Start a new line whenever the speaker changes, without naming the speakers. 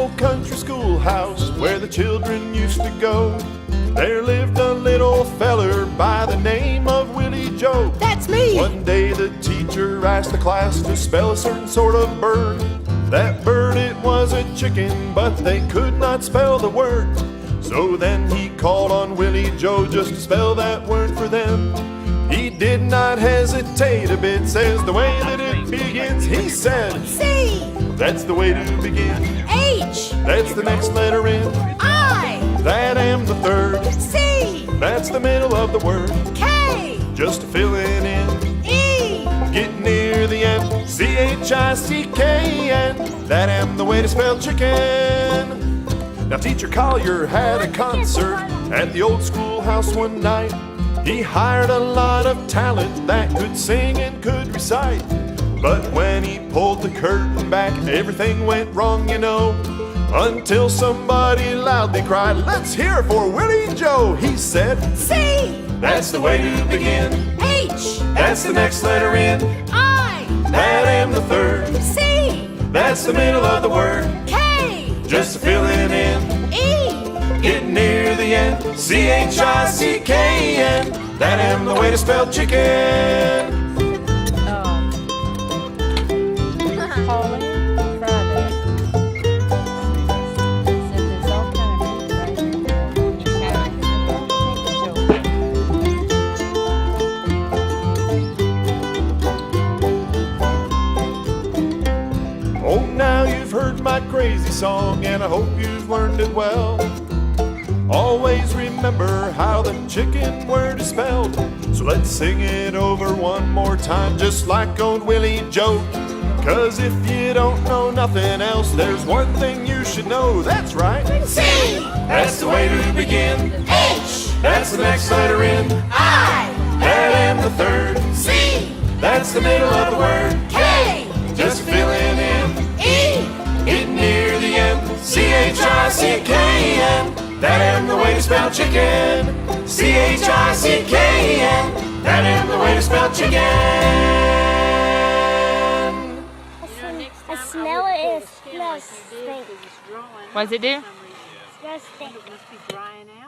little country schoolhouse where the children used to go, there lived a little feller by the name of Willie Joe.
That's me!
One day the teacher asked the class to spell a certain sort of bird. That bird, it was a chicken, but they could not spell the word. So then he called on Willie Joe just to spell that word for them. He did not hesitate a bit, says the way that it begins. He said,
C!
That's the way to begin.
H!
That's the next letter in.
I!
That am the third.
C!
That's the middle of the word.
K!
Just to fill it in.
E!
Get near the end. C-H-I-C-K-E-N. That am the way to spell chicken. Now Teacher Collier had a concert at the old schoolhouse one night. He hired a lot of talent that could sing and could recite. But when he pulled the curtain back, everything went wrong, you know, until somebody loudly cried, "Let's hear it for Willie Joe!" He said,
C!
That's the way to begin.
H!
That's the next letter in.
I!
That am the third.
C!
That's the middle of the word.
K!
Just to fill it in.
E!
Get near the end. C-H-I-C-K-E-N. That am the way to spell chicken. Oh, now you've heard my crazy song, and I hope you've learned it well. Always remember how the chicken word is spelled. So let's sing it over one more time, just like old Willie Joe. 'Cause if you don't know nothing else, there's one thing you should know. That's right.
C!
That's the way to begin.
H!
That's the next letter in.
I!
That am the third.
C!
That's the middle of the word.
K!
Just fill it in.
E!
Get near the end. C-H-I-C-K-E-N. That am the way to spell chicken. C-H-I-C-K-E-N. That am the way to spell chicken.
I smell it and it smells stink.
What does it do?
It smells stink.
It must be drying out.